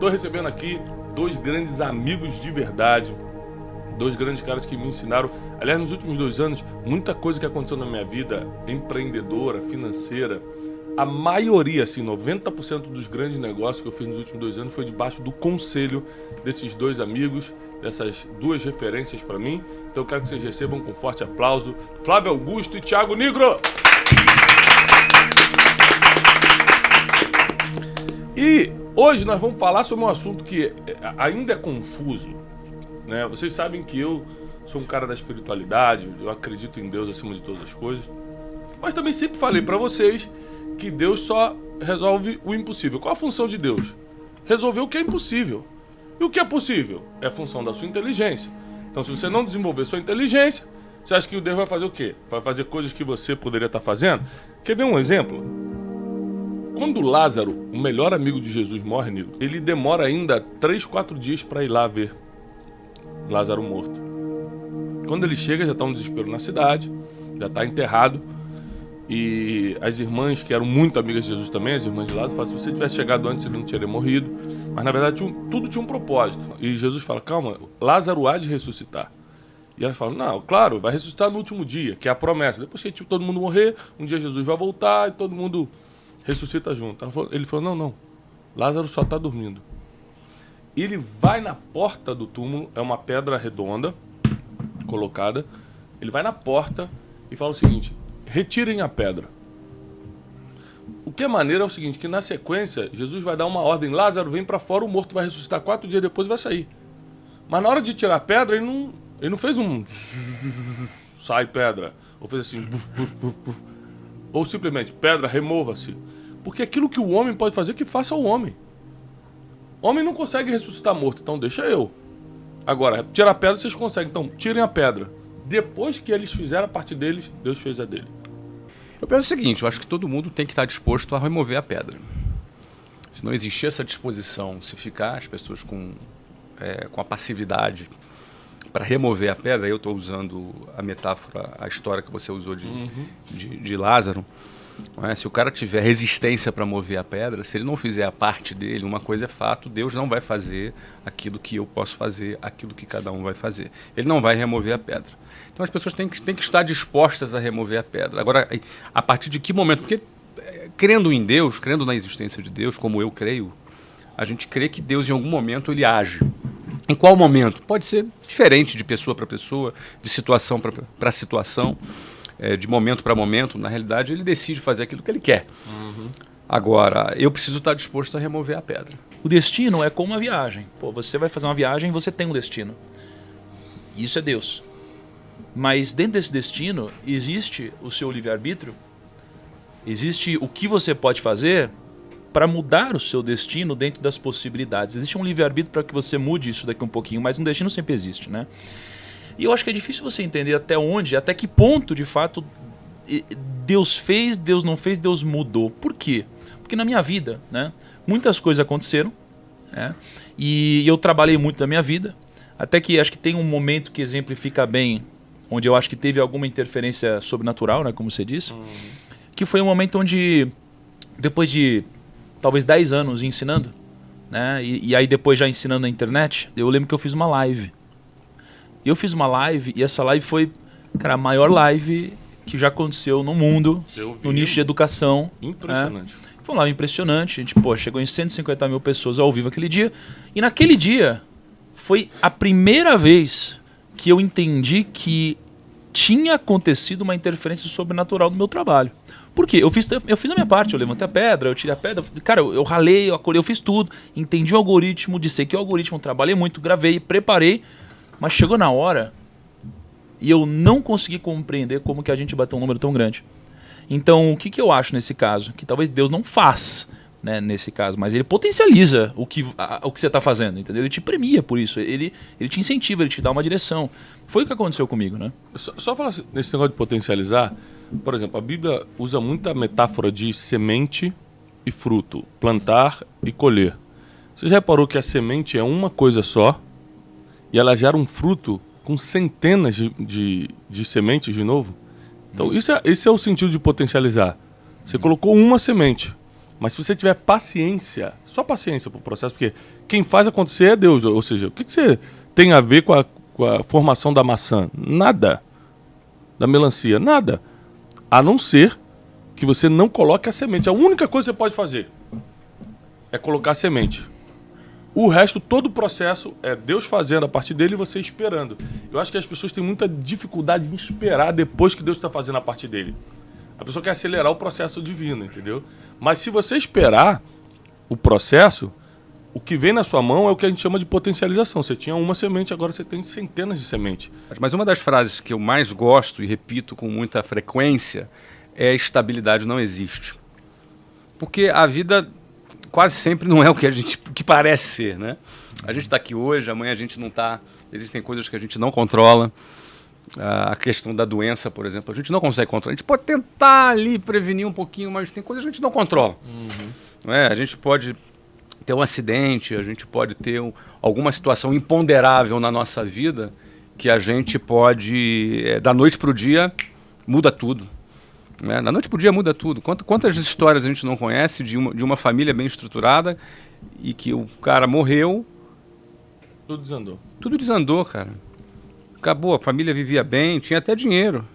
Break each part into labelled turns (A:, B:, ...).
A: Tô recebendo aqui dois grandes amigos de verdade, dois grandes caras que me ensinaram, aliás, nos últimos 2 anos, muita coisa que aconteceu na minha vida, empreendedora, financeira, a maioria, assim, 90% dos grandes negócios que eu fiz nos últimos 2 anos foi debaixo do conselho desses dois amigos, dessas duas referências para mim. Então eu quero que vocês recebam com forte aplauso Flávio Augusto e Thiago Nigro. E hoje nós vamos falar sobre um assunto que ainda é confuso, né? Vocês sabem que eu sou um cara da espiritualidade, eu acredito em Deus acima de todas as coisas, mas também sempre falei para vocês que Deus só resolve o impossível. Qual a função de Deus? Resolver o que é impossível. E o que é possível? É a função da sua inteligência. Então, se você não desenvolver sua inteligência, você acha que Deus vai fazer o quê? Vai fazer coisas que você poderia estar fazendo? Quer ver um exemplo? Quando Lázaro, o melhor amigo de Jesus, morre, Nilo, ele demora ainda 3, 4 dias para ir lá ver Lázaro morto. Quando ele chega, já está um desespero na cidade, já está enterrado. E as irmãs, que eram muito amigas de Jesus também, as irmãs de Lázaro, falam: se você tivesse chegado antes, ele não teria morrido. Mas na verdade tudo tinha um propósito. E Jesus fala: calma, Lázaro há de ressuscitar. E elas falam: não, claro, vai ressuscitar no último dia, que é a promessa. Depois que todo mundo morrer, um dia Jesus vai voltar e todo mundo ressuscita junto. Ele falou: não, Lázaro só está dormindo. Ele vai na porta do túmulo, é uma pedra redonda colocada. Ele vai na porta e fala o seguinte: retirem a pedra. O que é maneiro é o seguinte, que na sequência, Jesus vai dar uma ordem: Lázaro, vem para fora, o morto vai ressuscitar 4 dias depois e vai sair. Mas na hora de tirar a pedra, ele não fez um sai pedra, ou fez assim, ou simplesmente, pedra, remova-se. Porque aquilo que o homem pode fazer, que faça o homem. O homem não consegue ressuscitar morto, então deixa eu. Agora, tirar a pedra vocês conseguem, então tirem a pedra. Depois que eles fizeram a parte deles, Deus fez a dele.
B: Eu penso o seguinte, eu acho que todo mundo tem que estar disposto a remover a pedra. Se não existir essa disposição, se ficar as pessoas com a passividade para remover a pedra, eu estou usando a metáfora, a história que você usou de Lázaro, não é? Se o cara tiver resistência para mover a pedra, se ele não fizer a parte dele, uma coisa é fato, Deus não vai fazer aquilo que eu posso fazer, aquilo que cada um vai fazer. Ele não vai remover a pedra. Então as pessoas têm que estar dispostas a remover a pedra. Agora, a partir de que momento? Porque crendo em Deus, crendo na existência de Deus, como eu creio, a gente crê que Deus em algum momento ele age. Em qual momento? Pode ser diferente de pessoa para pessoa, de situação para situação, de momento para momento. Na realidade, ele decide fazer aquilo que ele quer. Agora, eu preciso estar disposto a remover a pedra.
C: O destino é como uma viagem. Pô, você vai fazer uma viagem e você tem um destino. Isso é Deus. Mas dentro desse destino existe o seu livre-arbítrio, existe o que você pode fazer para mudar o seu destino dentro das possibilidades. Existe um livre-arbítrio para que você mude isso daqui um pouquinho, mas um destino sempre existe, né? E eu acho que é difícil você entender até que ponto, de fato, Deus fez, Deus não fez, Deus mudou. Por quê? Porque na minha vida, né, muitas coisas aconteceram, né, e eu trabalhei muito na minha vida, até que acho que tem um momento que exemplifica bem, onde eu acho que teve alguma interferência sobrenatural, né, como você disse, que foi um momento onde, depois de talvez 10 anos ensinando, né, e aí depois já ensinando na internet, eu lembro que eu fiz uma live. Eu fiz uma live e essa live foi, cara, a maior live que já aconteceu no mundo, no nicho de educação.
A: Impressionante.
C: Foi uma live impressionante. A gente, chegou em 150 mil pessoas ao vivo aquele dia. E naquele dia foi a primeira vez que eu entendi que tinha acontecido uma interferência sobrenatural no meu trabalho. Por quê? Eu fiz a minha parte, eu levantei a pedra, eu tirei a pedra, cara, eu ralei, eu acolhei, eu fiz tudo. Entendi o algoritmo, dissequei o algoritmo, trabalhei muito, gravei, preparei. Mas chegou na hora e eu não consegui compreender como que a gente bateu um número tão grande. Então, o que eu acho nesse caso? Que talvez Deus não faz, né, nesse caso, mas ele potencializa o que você está fazendo, entendeu? Ele te premia por isso, ele te incentiva, ele te dá uma direção. Foi o que aconteceu comigo, né?
A: Só falar nesse negócio de potencializar, por exemplo, a Bíblia usa muita metáfora de semente e fruto, plantar e colher. Você já reparou que a semente é uma coisa só e ela gera um fruto com centenas de sementes de novo? Então, esse é o sentido de potencializar. Você colocou uma semente. Mas se você tiver paciência, só paciência pro processo, porque quem faz acontecer é Deus. Ou seja, o que você tem a ver com a formação da maçã? Nada. Da melancia? Nada. A não ser que você não coloque a semente. A única coisa que você pode fazer é colocar a semente. O resto, todo o processo, é Deus fazendo a partir dele e você esperando. Eu acho que as pessoas têm muita dificuldade em esperar depois que Deus está fazendo a partir dele. A pessoa quer acelerar o processo divino, entendeu? Mas se você esperar o processo, o que vem na sua mão é o que a gente chama de potencialização. Você tinha uma semente, agora você tem centenas de sementes.
B: Mas uma das frases que eu mais gosto e repito com muita frequência é estabilidade não existe. Porque a vida quase sempre não é o que parece ser, né? A gente está aqui hoje, amanhã a gente não está. Existem coisas que a gente não controla. A questão da doença, por exemplo, a gente não consegue controlar. A gente pode tentar ali prevenir um pouquinho, mas tem coisas que a gente não controla. Não é? A gente pode ter um acidente, a gente pode ter alguma situação imponderável na nossa vida que a gente pode, da noite para o dia, muda tudo. Né? Da noite para o dia muda tudo. Quantas histórias a gente não conhece de uma família bem estruturada e que o cara morreu...
A: Tudo desandou.
B: Tudo desandou, cara. Acabou, a família vivia bem, tinha até dinheiro,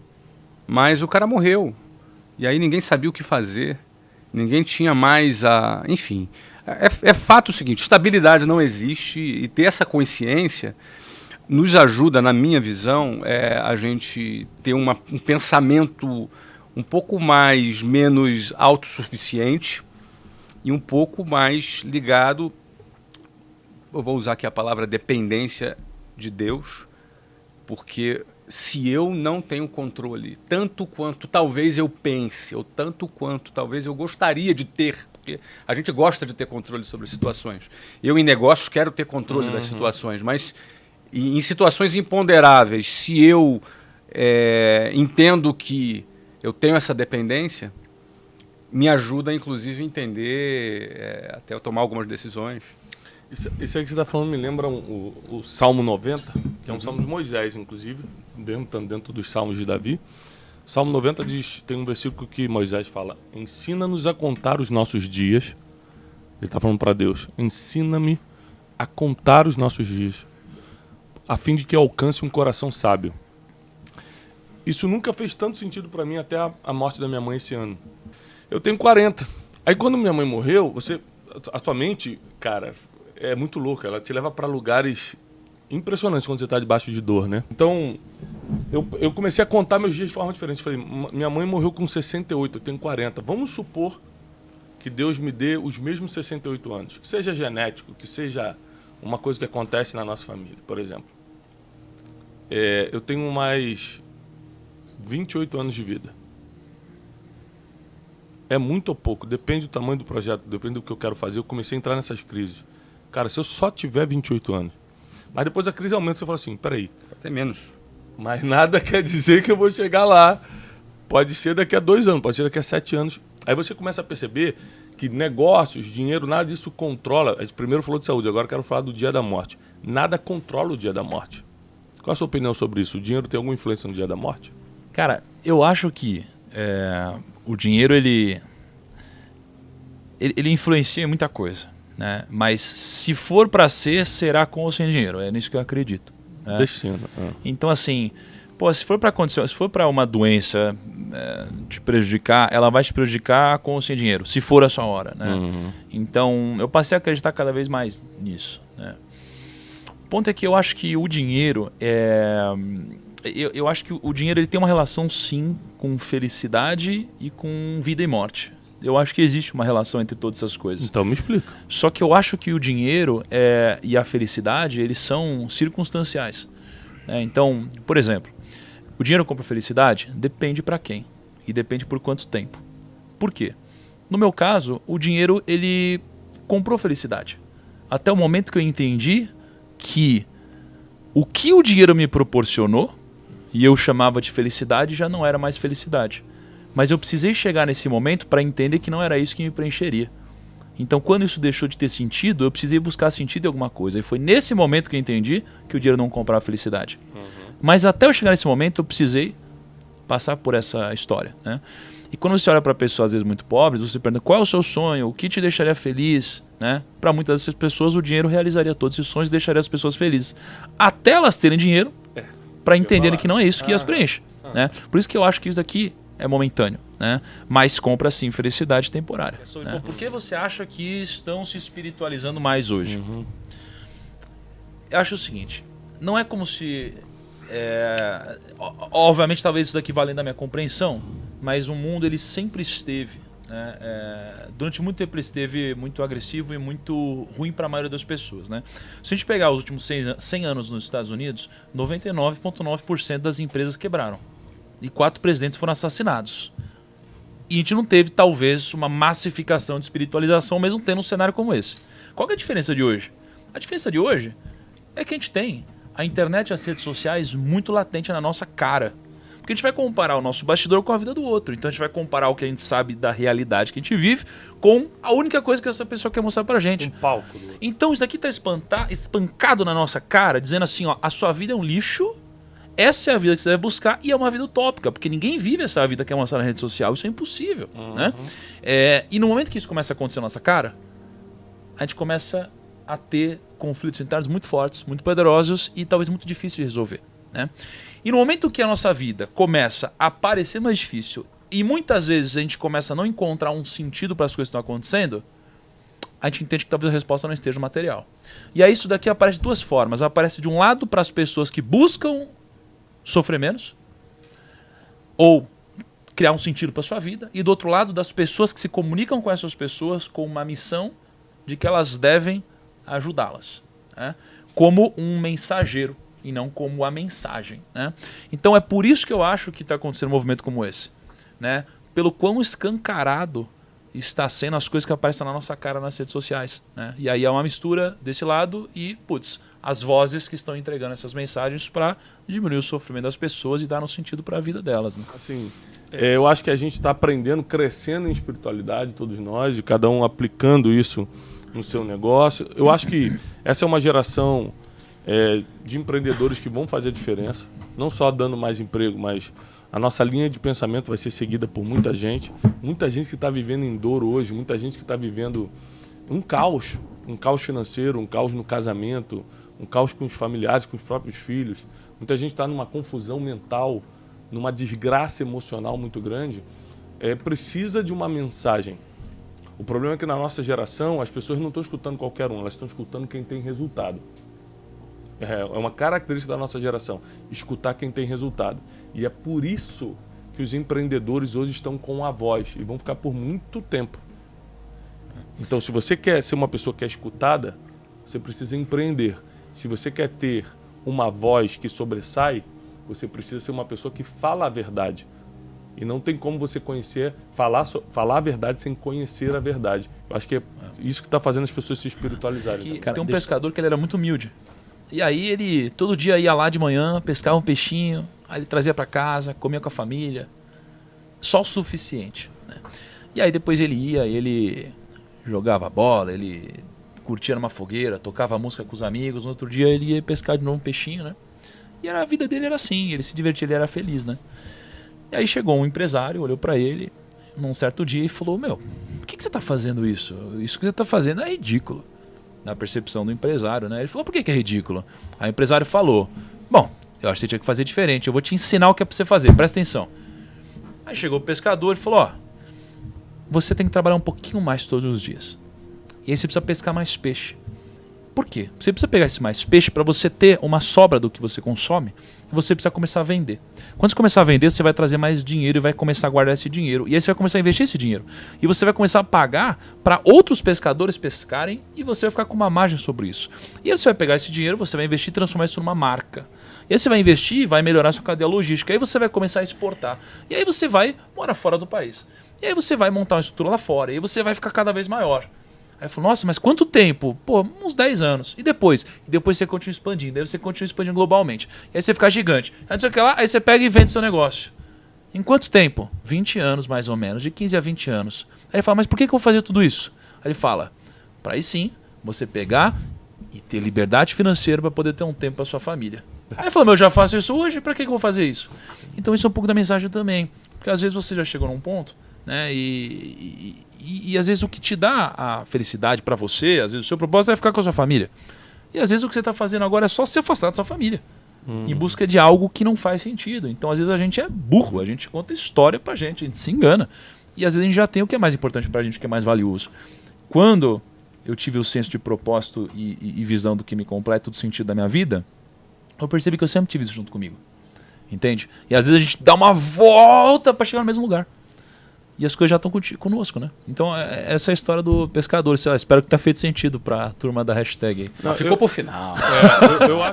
B: mas o cara morreu. E aí ninguém sabia o que fazer, ninguém tinha mais a... Enfim, é fato o seguinte, estabilidade não existe e ter essa consciência nos ajuda, na minha visão, a gente ter um pensamento um pouco menos autossuficiente e um pouco mais ligado, eu vou usar aqui a palavra dependência de Deus, porque se eu não tenho controle, tanto quanto talvez eu pense, ou tanto quanto talvez eu gostaria de ter, porque a gente gosta de ter controle sobre situações. Eu, em negócios, quero ter controle das situações, mas em situações imponderáveis, se eu entendo que eu tenho essa dependência, me ajuda, inclusive, a entender, até eu tomar algumas decisões.
A: Isso aí que você está falando me lembra o Salmo 90, que é um salmo de Moisés, inclusive, dentro dos salmos de Davi. O Salmo 90 tem um versículo que Moisés fala: ensina-nos a contar os nossos dias. Ele está falando para Deus: ensina-me a contar os nossos dias, a fim de que eu alcance um coração sábio. Isso nunca fez tanto sentido para mim até a morte da minha mãe esse ano. Eu tenho 40. Aí quando minha mãe morreu, a tua mente, cara... é muito louca, ela te leva para lugares impressionantes quando você está debaixo de dor, né? Então, eu comecei a contar meus dias de forma diferente. Falei, minha mãe morreu com 68, eu tenho 40. Vamos supor que Deus me dê os mesmos 68 anos. Que seja genético, que seja uma coisa que acontece na nossa família, por exemplo. Eu tenho mais 28 anos de vida. É muito ou pouco, depende do tamanho do projeto, depende do que eu quero fazer. Eu comecei a entrar nessas crises. Cara, se eu só tiver 28 anos, mas depois a crise aumenta, você fala assim, peraí.
B: Pode ser menos.
A: Mas nada quer dizer que eu vou chegar lá. Pode ser daqui a 2 anos, pode ser daqui a 7 anos. Aí você começa a perceber que negócios, dinheiro, nada disso controla. A gente primeiro falou de saúde, agora eu quero falar do dia da morte. Nada controla o dia da morte. Qual a sua opinião sobre isso? O dinheiro tem alguma influência no dia da morte?
C: Cara, eu acho que o dinheiro, ele influencia em muita coisa. Né? Mas se for para ser, será com ou sem dinheiro. É nisso que eu acredito. Né?
A: Destino.
C: Então, assim, se for para condição, se for para uma doença te prejudicar, ela vai te prejudicar com ou sem dinheiro, se for a sua hora. Né? Então, eu passei a acreditar cada vez mais nisso. Né? O ponto é que eu acho que o dinheiro eu acho que o dinheiro ele tem uma relação, sim, com felicidade e com vida e morte. Eu acho que existe uma relação entre todas essas coisas.
A: Então me explica.
C: Só que eu acho que o dinheiro e a felicidade, eles são circunstanciais. Então, por exemplo, o dinheiro compra felicidade? Depende para quem. E depende por quanto tempo. Por quê? No meu caso, o dinheiro, ele comprou felicidade. Até o momento que eu entendi que o que o dinheiro me proporcionou, e eu chamava de felicidade, já não era mais felicidade. Mas eu precisei chegar nesse momento para entender que não era isso que me preencheria. Então, quando isso deixou de ter sentido, eu precisei buscar sentido em alguma coisa. E foi nesse momento que eu entendi que o dinheiro não comprava felicidade. Mas até eu chegar nesse momento, eu precisei passar por essa história. Né? E quando você olha para pessoas às vezes muito pobres, você pergunta qual é o seu sonho, o que te deixaria feliz, né? Para muitas dessas pessoas o dinheiro realizaria todos esses sonhos e deixaria as pessoas felizes. Até elas terem dinheiro para entenderem que não é isso que as preenche. Né? Por isso que eu acho que isso aqui é momentâneo, né? Mas compra sim felicidade temporária. Né? Por que você acha que estão se espiritualizando mais hoje? Eu acho o seguinte, não é como se... obviamente talvez isso daqui valendo da minha compreensão, mas o mundo ele sempre esteve, né? Durante muito tempo ele esteve muito agressivo e muito ruim para a maioria das pessoas, né? Se a gente pegar os últimos 100 anos nos Estados Unidos, 99,9% das empresas quebraram e 4 presidentes foram assassinados. E a gente não teve talvez uma massificação de espiritualização mesmo tendo um cenário como esse. Qual que é a diferença de hoje? A diferença de hoje é que a gente tem a internet e as redes sociais muito latente na nossa cara. Porque a gente vai comparar o nosso bastidor com a vida do outro. Então a gente vai comparar o que a gente sabe da realidade que a gente vive com a única coisa que essa pessoa quer mostrar pra gente.
A: Um palco.
C: Então isso daqui tá espancado na nossa cara, dizendo assim, ó, a sua vida é um lixo, essa é a vida que você deve buscar e é uma vida utópica, porque ninguém vive essa vida que é mostrada na rede social, isso é impossível. Né? E no momento que isso começa a acontecer na nossa cara, a gente começa a ter conflitos internos muito fortes, muito poderosos e talvez muito difíceis de resolver. Né? E no momento que a nossa vida começa a parecer mais difícil e muitas vezes a gente começa a não encontrar um sentido para as coisas que estão acontecendo, a gente entende que talvez a resposta não esteja no material. E aí isso daqui aparece de duas formas. Aparece de um lado para as pessoas que buscam sofrer menos ou criar um sentido para sua vida, e do outro lado das pessoas que se comunicam com essas pessoas com uma missão de que elas devem ajudá-las, né? Como um mensageiro e não como a mensagem, né? Então é por isso que eu acho que está acontecendo um movimento como esse, né? Pelo quão escancarado está sendo as coisas que aparecem na nossa cara nas redes sociais, né? E aí é uma mistura desse lado e, putz, as vozes que estão entregando essas mensagens para diminuir o sofrimento das pessoas e dar um sentido para a vida delas, né?
A: Assim, eu acho que a gente está aprendendo, crescendo em espiritualidade, todos nós, e cada um aplicando isso no seu negócio. Eu acho que essa é uma geração de empreendedores que vão fazer a diferença, não só dando mais emprego, mas a nossa linha de pensamento vai ser seguida por muita gente que está vivendo em dor hoje, muita gente que está vivendo um caos financeiro, um caos no casamento, um caos com os familiares, com os próprios filhos. Muita gente está numa confusão mental, numa desgraça emocional muito grande. Precisa de uma mensagem. O problema é que na nossa geração as pessoas não estão escutando qualquer um, elas estão escutando quem tem resultado. É uma característica da nossa geração, escutar quem tem resultado. E é por isso que os empreendedores hoje estão com a voz e vão ficar por muito tempo. Então, se você quer ser uma pessoa que é escutada, você precisa empreender. Se você quer ter uma voz que sobressai, você precisa ser uma pessoa que fala a verdade. E não tem como você falar a verdade sem conhecer a verdade. Eu acho que é isso que está fazendo as pessoas se espiritualizarem.
C: Tem um pescador que ele era muito humilde. E aí ele todo dia ia lá de manhã, pescava um peixinho, aí ele trazia para casa, comia com a família. Só o suficiente. Né? E aí depois ele ia, ele jogava bola, ele curtia numa fogueira, tocava música com os amigos. No outro dia ele ia pescar de novo um peixinho, né? E a vida dele era assim, ele se divertia, ele era feliz, né? E aí chegou um empresário, olhou para ele num certo dia e falou: meu, por que você está fazendo isso? Isso que você está fazendo é ridículo. Na percepção do empresário, né? Ele falou: por que é ridículo? Aí o empresário falou: bom, eu acho que você tinha que fazer diferente, eu vou te ensinar o que é para você fazer, presta atenção. Aí chegou o pescador e falou: ó, você tem que trabalhar um pouquinho mais todos os dias. E aí você precisa pescar mais peixe. Por quê? Você precisa pegar esse mais peixe para você ter uma sobra do que você consome e você precisa começar a vender. Quando você começar a vender, você vai trazer mais dinheiro e vai começar a guardar esse dinheiro. E aí você vai começar a investir esse dinheiro. E você vai começar a pagar para outros pescadores pescarem e você vai ficar com uma margem sobre isso. E aí você vai pegar esse dinheiro, você vai investir e transformar isso numa marca. E aí você vai investir e vai melhorar a sua cadeia logística. Aí você vai começar a exportar. E aí você vai morar fora do país. E aí você vai montar uma estrutura lá fora. E aí você vai ficar cada vez maior. Aí eu falo: nossa, mas quanto tempo? Pô, uns 10 anos. E depois? E depois você continua expandindo. Aí você continua expandindo globalmente. E aí você fica gigante. Aí não sei o que lá, aí você pega e vende seu negócio. Em quanto tempo? 20 anos, mais ou menos. De 15 a 20 anos. Aí ele fala: mas por que eu vou fazer tudo isso? Aí ele fala: para aí sim, você pegar e ter liberdade financeira para poder ter um tempo para sua família. Aí ele falou: eu já faço isso hoje, para que eu vou fazer isso? Então isso é um pouco da mensagem também. Porque às vezes você já chegou num ponto, né? E às vezes o que te dá a felicidade para você, às vezes o seu propósito é ficar com a sua família. E às vezes o que você está fazendo agora é só se afastar da sua família. Em busca de algo que não faz sentido. Então às vezes a gente é burro, a gente conta história pra gente, a gente se engana. E às vezes a gente já tem o que é mais importante pra gente, o que é mais valioso. Quando eu tive o senso de propósito e visão do que me completa, do sentido da minha vida, eu percebi que eu sempre tive isso junto comigo. Entende? E às vezes a gente dá uma volta para chegar no mesmo lugar. E as coisas já estão conosco, né? Então, essa é a história do pescador. Espero que tenha feito sentido para a turma da hashtag aí.
B: Ficou pro final.
A: Eu acho